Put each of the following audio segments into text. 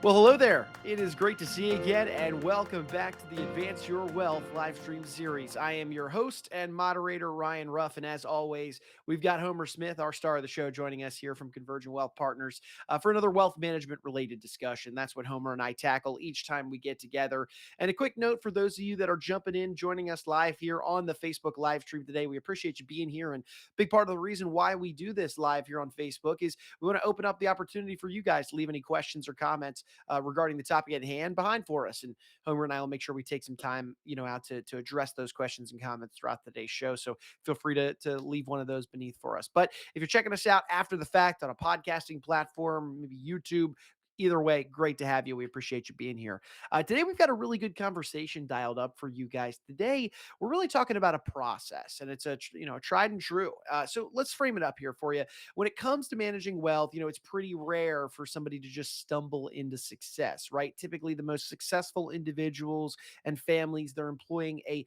Well, hello there. It is great to see you again, and welcome back to the Advance Your Wealth live stream series. I am your host and moderator, Ryan Ruff, and as always, we've got Homer Smith, our star of the show, joining us here from Konvergent Wealth Partners for another wealth management related discussion. That's what Homer and I tackle each time we get together. And a quick note for those of you that are jumping in, joining us live here on the Facebook live stream today, we appreciate you being here. And a big part of the reason why we do this live here on Facebook is we want to open up the opportunity for you guys to leave any questions or comments regarding the topic at hand behind for us. And Homer and I will make sure we take some time, out to address those questions and comments throughout today's show. So feel free to leave one of those beneath for us. But if you're checking us out after the fact on a podcasting platform, maybe YouTube, either way, great to have you. We appreciate you being here. Today, we've got a really good conversation dialed up for you guys. Today, we're really talking about a process, and it's a tried and true. So let's frame it up here for you. When it comes to managing wealth, it's pretty rare for somebody to just stumble into success, right? Typically, the most successful individuals and families, they're employing a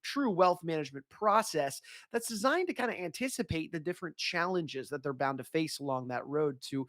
true wealth management process that's designed to kind of anticipate the different challenges that they're bound to face along that road to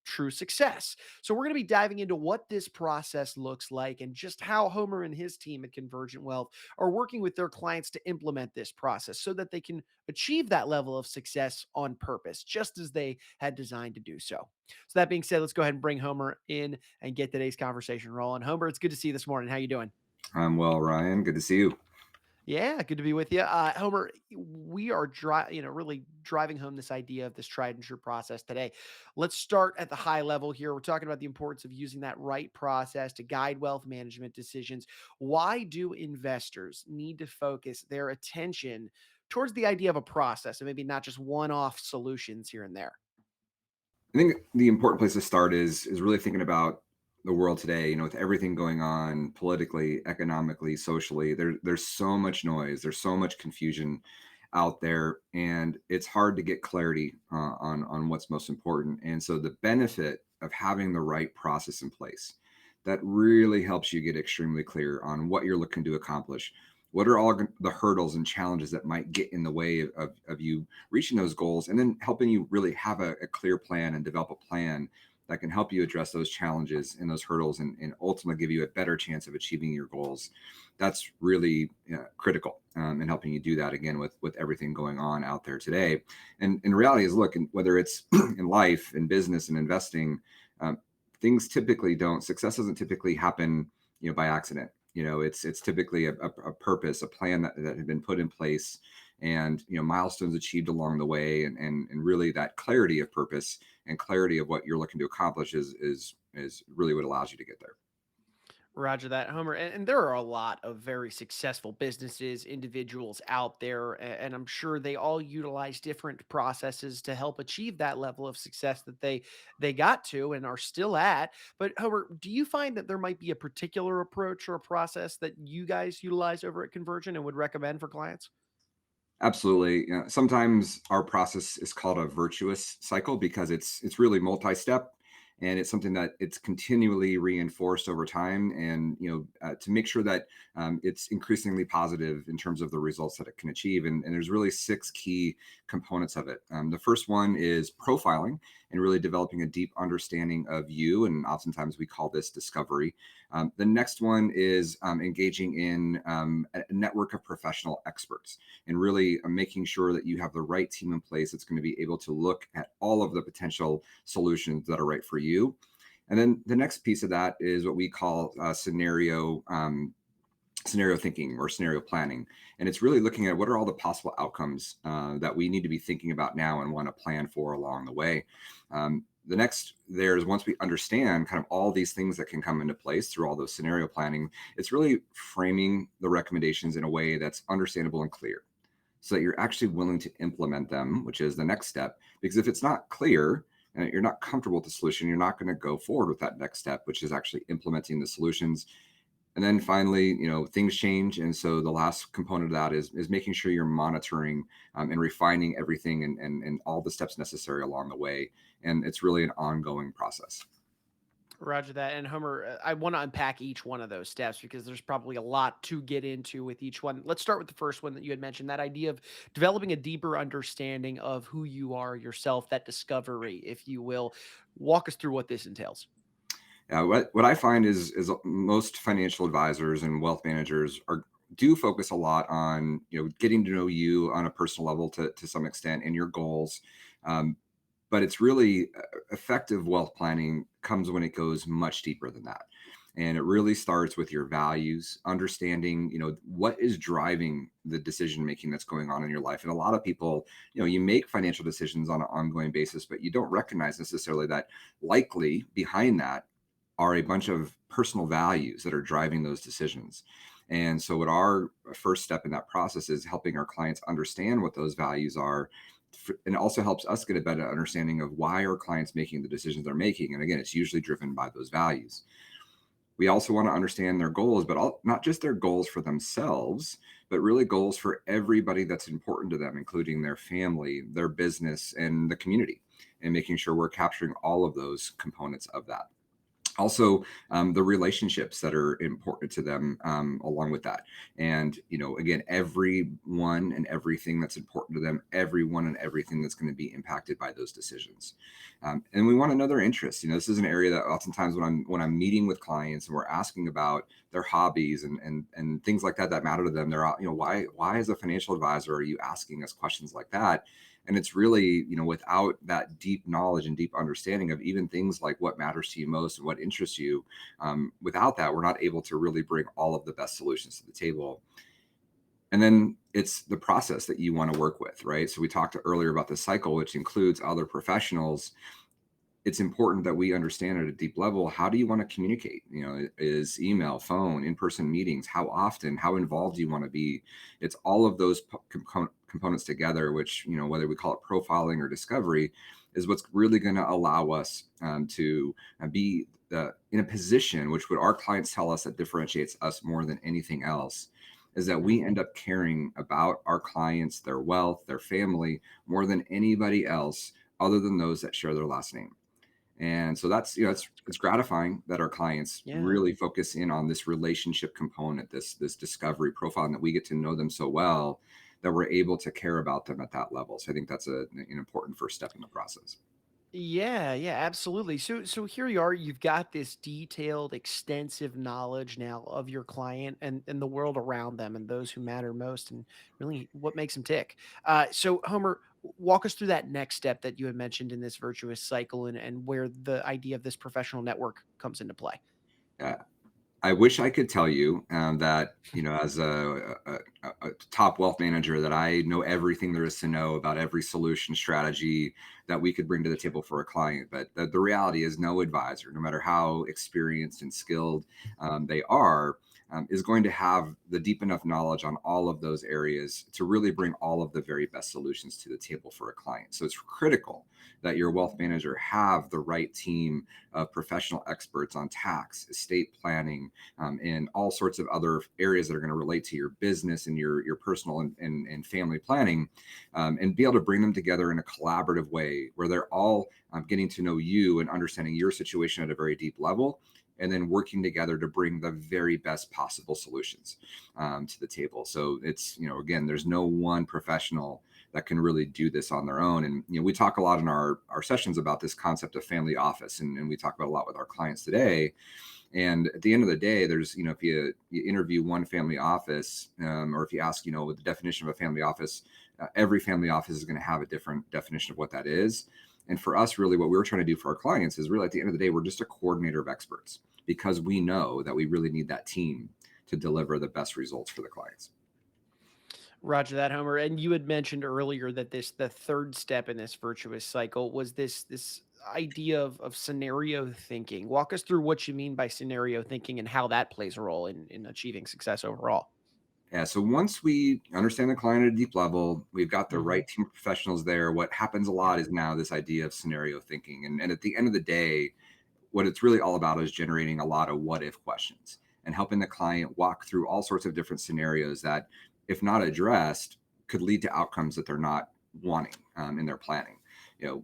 true success. So we're going to be diving into what this process looks like and just how Homer and his team at Convergent Wealth are working with their clients to implement this process so that they can achieve that level of success on purpose, just as they had designed to do so. So that being said, let's go ahead and bring Homer in and get today's conversation rolling. Homer, it's good to see you this morning. How you doing? I'm well, Ryan. Good to see you. Yeah, good to be with you. Homer, we are really driving home this idea of this tried and true process today. Let's start at the high level here. We're talking about the importance of using that right process to guide wealth management decisions. Why do investors need to focus their attention towards the idea of a process and maybe not just one-off solutions here and there? I think the important place to start is really thinking about the world today. With everything going on politically, economically, socially, there's so much noise. There's so much confusion out there, and it's hard to get clarity on what's most important. And so the benefit of having the right process in place that really helps you get extremely clear on what you're looking to accomplish. What are all the hurdles and challenges that might get in the way of you reaching those goals, and then helping you really have a clear plan and develop a plan that can help you address those challenges and those hurdles, and ultimately give you a better chance of achieving your goals. That's really critical in helping you do that, again, with everything going on out there today. And reality is, look, whether it's in life, in business, and investing, things typically don't, success doesn't typically happen, by accident. It's typically a purpose, a plan that had been put in place, and milestones achieved along the way, and really that clarity of purpose and clarity of what you're looking to accomplish is really what allows you to get there. Roger that, Homer. And there are a lot of very successful businesses, individuals out there, and I'm sure they all utilize different processes to help achieve that level of success that they got to and are still at. But Homer, do you find that there might be a particular approach or a process that you guys utilize over at Convergent and would recommend for clients? Absolutely. Sometimes our process is called a virtuous cycle because it's really multi-step, and it's something that it's continually reinforced over time, and to make sure that it's increasingly positive in terms of the results that it can achieve. And there's really six key components of it. The first one is profiling, and really developing a deep understanding of you, and oftentimes we call this discovery. The next one is engaging in a network of professional experts, and really making sure that you have the right team in place that's going to be able to look at all of the potential solutions that are right for you. And then the next piece of that is what we call scenario thinking or scenario planning. And it's really looking at what are all the possible outcomes that we need to be thinking about now and want to plan for along the way. The next there is, once we understand kind of all these things that can come into place through all those scenario planning, it's really framing the recommendations in a way that's understandable and clear, so that you're actually willing to implement them, which is the next step. Because if it's not clear and you're not comfortable with the solution, you're not going to go forward with that next step, which is actually implementing the solutions. And then finally, things change. And so the last component of that is making sure you're monitoring and refining everything, and all the steps necessary along the way. And it's really an ongoing process. Roger that. And Homer, I want to unpack each one of those steps because there's probably a lot to get into with each one. Let's start with the first one that you had mentioned, that idea of developing a deeper understanding of who you are yourself, that discovery, if you will. Walk us through what this entails. What I find is most financial advisors and wealth managers are do focus a lot on getting to know you on a personal level to some extent and your goals. Um, but it's really effective wealth planning comes when it goes much deeper than that, and it really starts with your values, understanding what is driving the decision making that's going on in your life. And a lot of people, you make financial decisions on an ongoing basis, but you don't recognize necessarily that likely behind that are a bunch of personal values that are driving those decisions. And so, what our first step in that process is helping our clients understand what those values are. And it also helps us get a better understanding of why our clients making the decisions they're making. And again, it's usually driven by those values. We also want to understand their goals, but not just their goals for themselves, but really goals for everybody that's important to them, including their family, their business, and the community, and making sure we're capturing all of those components of that. Also, the relationships that are important to them, along with that. And again, everyone and everything that's important to them, everyone and everything that's going to be impacted by those decisions. And we want to know their interests. This is an area that oftentimes when I'm meeting with clients and we're asking about their hobbies and things like that matter to them, they're why as a financial advisor are you asking us questions like that? And it's really, without that deep knowledge and deep understanding of even things like what matters to you most and what interests you, without that, we're not able to really bring all of the best solutions to the table. And then it's the process that you want to work with, right? So we talked earlier about the cycle, which includes other professionals. It's important that we understand at a deep level, how do you want to communicate? Is email, phone, in-person meetings, how often, how involved do you want to be? It's all of those components together, which, whether we call it profiling or discovery, is what's really going to allow us to be in a position, which what our clients tell us that differentiates us more than anything else, is that we end up caring about our clients, their wealth, their family, more than anybody else other than those that share their last name. And so that's, it's gratifying that our clients Yeah. really focus in on this relationship component, this discovery profile, and that we get to know them so well that we're able to care about them at that level. So I think that's an important first step in the process. Yeah, yeah, absolutely. So here you are, you've got this detailed, extensive knowledge now of your client and the world around them and those who matter most and really what makes them tick. So Homer, walk us through that next step that you had mentioned in this virtuous cycle and where the idea of this professional network comes into play. Uh, I wish I could tell you that, as a top wealth manager, that I know everything there is to know about every solution strategy that we could bring to the table for a client. But the reality is, no advisor, no matter how experienced and skilled they are, is going to have the deep enough knowledge on all of those areas to really bring all of the very best solutions to the table for a client. So it's critical that your wealth manager have the right team of professional experts on tax, estate planning, and all sorts of other areas that are going to relate to your business and your personal and family planning, and be able to bring them together in a collaborative way where they're all getting to know you and understanding your situation at a very deep level, and then working together to bring the very best possible solutions to the table. So it's, again, there's no one professional that can really do this on their own. And we talk a lot in our sessions about this concept of family office, and we talk about a lot with our clients today. And at the end of the day, there's, if you interview one family office, or if you ask, what the definition of a family office, every family office is going to have a different definition of what that is. And for us, really, what we're trying to do for our clients is really, at the end of the day, we're just a coordinator of experts, because we know that we really need that team to deliver the best results for the clients. Roger that, Homer. And you had mentioned earlier that the third step in this virtuous cycle was this idea of scenario thinking. Walk us through what you mean by scenario thinking and how that plays a role in achieving success overall. Yeah. So once we understand the client at a deep level, we've got the Hmm. right team of professionals there. What happens a Yeah. lot is now this idea of scenario thinking. And at the end of the day, what it's really all about is generating a lot of what if questions and helping the client walk through all sorts of different scenarios that, if not addressed, could lead to outcomes that they're not wanting in their planning. You know,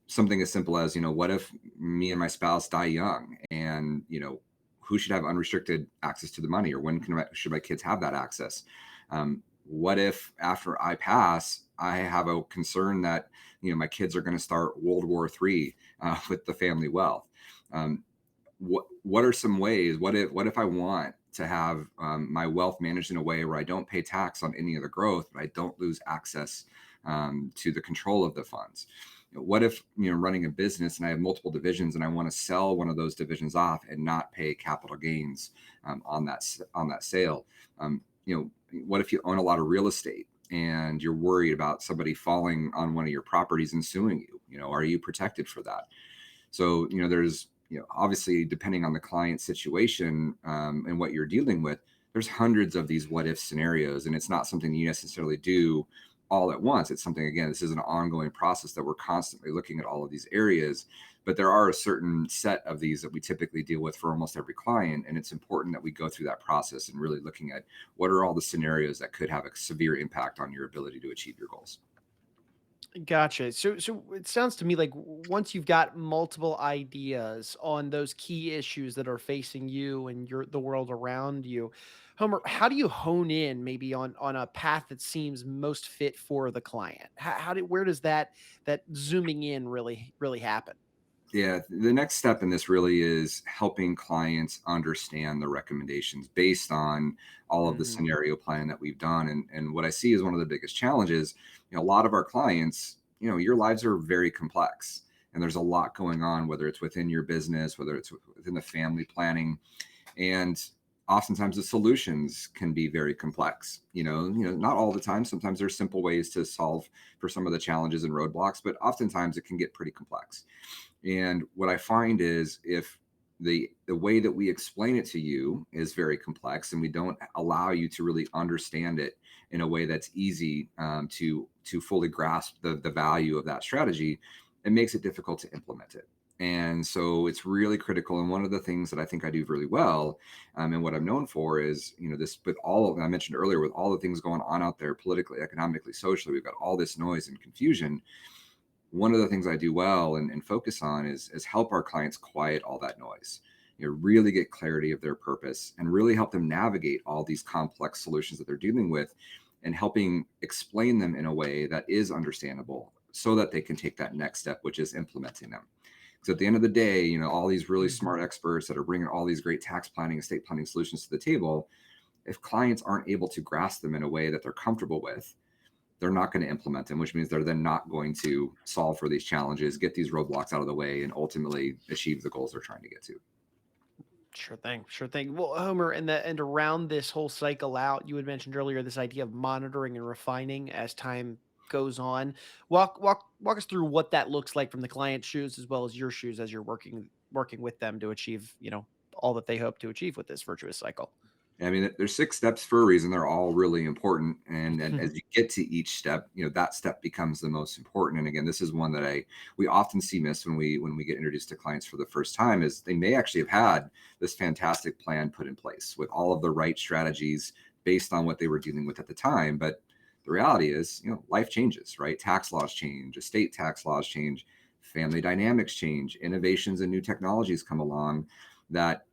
something as simple as, what if me and my spouse die young, and, who should have unrestricted access to the money, or when should my kids have that access? What if after I pass, I have a concern that, my kids are going to start World War III with the family wealth? Um, what are some ways? What if I want to have my wealth managed in a way where I don't pay tax on any of the growth, but I don't lose access to the control of the funds? What if, running a business and I have multiple divisions, and I want to sell one of those divisions off and not pay capital gains on that sale? What if you own a lot of real estate and you're worried about somebody falling on one of your properties and suing you? Are you protected for that? So, there's, obviously, depending on the client situation and what you're dealing with, there's hundreds of these what if scenarios, and it's not something you necessarily do all at once. It's something, again, this is an ongoing process that we're constantly looking at all of these areas. But there are a certain set of these that we typically deal with for almost every client. And it's important that we go through that process and really looking at what are all the scenarios that could have a severe impact on your ability to achieve your goals. Gotcha. So it sounds to me like once you've got multiple ideas on those key issues that are facing you and the world around you, Homer, how do you hone in maybe on a path that seems most fit for the client? Where does that zooming in really happen? Yeah, the next step in this really is helping clients understand the recommendations based on all of the Hmm. scenario planning that we've done. And what I see is one of the biggest challenges, a lot of our clients, your lives are very complex, and there's a lot going on, whether it's within your business, whether it's within the family planning. And oftentimes the solutions can be very complex. Not all the time. Sometimes there's simple ways to solve for some of the challenges and roadblocks, but oftentimes it can get pretty complex. And what I find is, if the way that we explain it to you is very complex, and we don't allow you to really understand it in a way that's easy to fully grasp the value of that strategy, it makes it difficult to implement it. And so it's really critical. And one of the things that I think I do really well, and what I'm known for is, this, with all of, I mentioned earlier, with all the things going on out there politically, economically, socially, we've got all this noise and confusion. One of the things I do well and focus on is help our clients quiet all that noise. Really get clarity of their purpose and really help them navigate all these complex solutions that they're dealing with, and helping explain them in a way that is understandable so that they can take that next step, which is implementing them. Because at the end of the day, all these really smart Hmm. experts that are bringing all these great tax planning, estate planning solutions to the table, if clients aren't able to grasp them in a way that they're comfortable with, they're not going to implement them, which means they're then not going to solve for these challenges, get these roadblocks out of the way, and ultimately achieve the goals they're trying to get to. Sure thing, sure thing. Well, Homer, and around this whole cycle out, you had mentioned earlier this idea of monitoring and refining as time goes on. Walk us through what that looks like from the client's shoes as well as your shoes as you're working with them to achieve, all that they hope to achieve with this virtuous cycle. I mean, there's 6 steps for a reason. They're all really important, and as you get to each step, that step becomes the most important. And again, this is one that we often see missed when we get introduced to clients for the first time. Is they may actually have had this fantastic plan put in place with all of the right strategies based on what they were dealing with at the time, but the reality is, life changes, right? Tax laws change, estate tax laws change, family dynamics change, innovations and new technologies come along that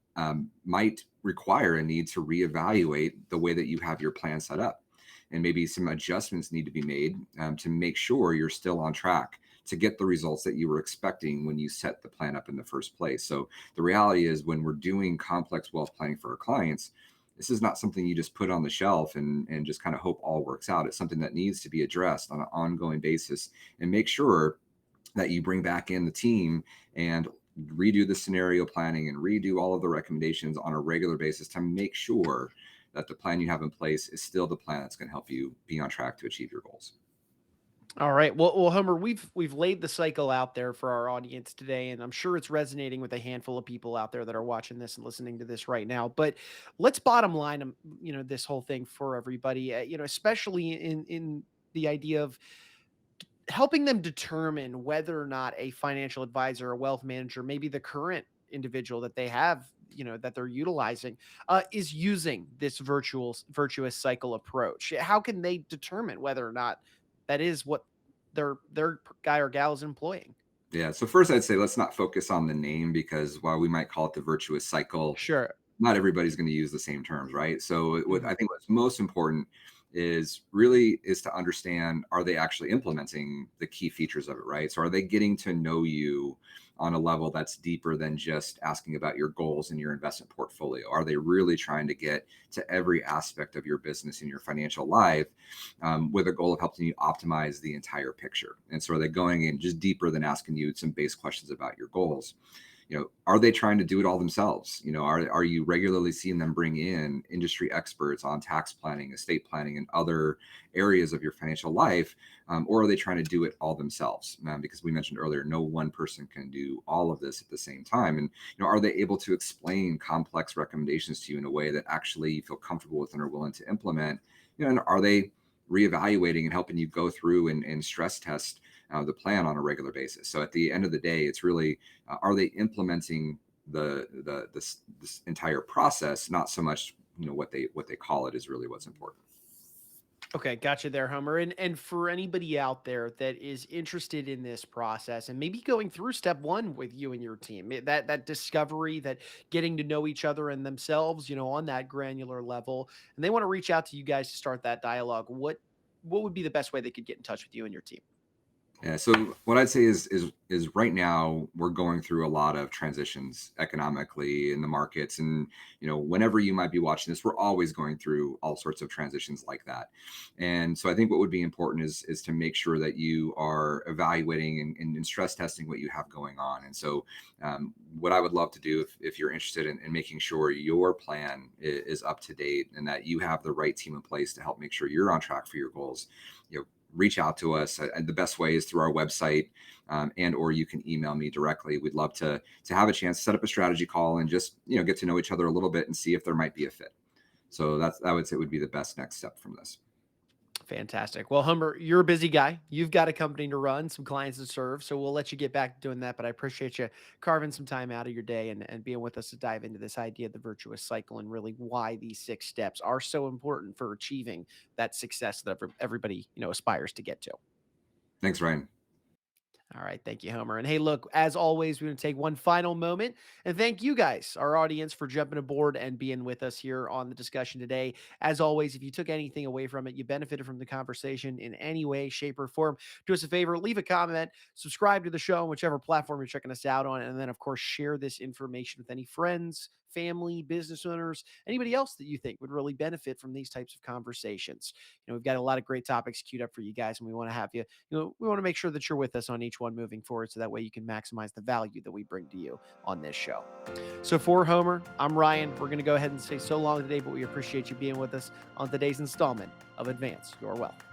might require a need to reevaluate the way that you have your plan set up. And maybe some adjustments need to be made to make sure you're still on track to get the results that you were expecting when you set the plan up in the first place. So the reality is, when we're doing complex wealth planning for our clients, this is not something you just put on the shelf and just kind of hope all works out. It's something that needs to be addressed on an ongoing basis, and make sure that you bring back in the team and redo the scenario planning and redo all of the recommendations on a regular basis to make sure that the plan you have in place is still the plan that's going to help you be on track to achieve your goals. All right. Well, Homer, we've laid the cycle out there for our audience today, and I'm sure it's resonating with a handful of people out there that are watching this and listening to this right now. But let's bottom line, this whole thing for everybody, especially in the idea of helping them determine whether or not a financial advisor or wealth manager, maybe the current individual that they have, that they're utilizing, is using this virtuous cycle approach. How can they determine whether or not that is what their guy or gal is employing? Yeah. So first, I'd say let's not focus on the name because while we might call it the virtuous cycle, Sure. not everybody's going to use the same terms, right? So what I Mhm. think what's most important is to understand, are they actually implementing the key features of it, right? So are they getting to know you on a level that's deeper than just asking about your goals and your investment portfolio? Are they really trying to get to every aspect of your business and your financial life, with a goal of helping you optimize the entire picture? And so are they going in just deeper than asking you some base questions about your goals? Are they trying to do it all themselves? Are you regularly seeing them bring in industry experts on tax planning, estate planning, and other areas of your financial life? Or are they trying to do it all themselves? Because we mentioned earlier, no one person can do all of this at the same time. And are they able to explain complex recommendations to you in a way that actually you feel comfortable with and are willing to implement? And are they reevaluating and helping you go through and stress test the plan on a regular basis? So at the end of the day, it's really, are they implementing this entire process? Not so much what they call it is really what's important. Okay, gotcha there, Homer. And for anybody out there that is interested in this process and maybe going through step one with you and your team, that discovery, that getting to know each other and themselves, on that granular level, and they want to reach out to you guys to start that dialogue, what would be the best way they could get in touch with you and your team? Yeah. So what I'd say is right now we're going through a lot of transitions economically in the markets, and whenever you might be watching this, we're always going through all sorts of transitions like that. And so I think what would be important is to make sure that you are evaluating and stress testing what you have going on. And so what I would love to do if you're interested in making sure your plan is up to date and that you have the right team in place to help make sure you're on track for your goals, reach out to us. And the best way is through our website, and or you can email me directly. We'd love to have a chance to set up a strategy call and just get to know each other a little bit and see if there might be a fit. So that's, I would say, would be the best next step from this. Fantastic. Well, Humber, you're a busy guy. You've got a company to run, some clients to serve. So we'll let you get back to doing that. But I appreciate you carving some time out of your day and being with us to dive into this idea of the virtuous cycle and really why these 6 steps are so important for achieving that success that everybody, aspires to get to. Thanks, Ryan. All right. Thank you, Homer. And hey, look, as always, we're going to take one final moment and thank you guys, our audience, for jumping aboard and being with us here on the discussion today. As always, if you took anything away from it, you benefited from the conversation in any way, shape, or form, do us a favor, leave a comment, subscribe to the show on whichever platform you're checking us out on, and then, of course, share this information with any friends, family, business owners, anybody else that you think would really benefit from these types of conversations. We've got a lot of great topics queued up for you guys, and we want to have you we want to make sure that you're with us on each one moving forward so that way you can maximize the value that we bring to you on this show. So for Homer, I'm Ryan. We're going to go ahead and say so long today, but we appreciate you being with us on today's installment of Advance Your Wealth.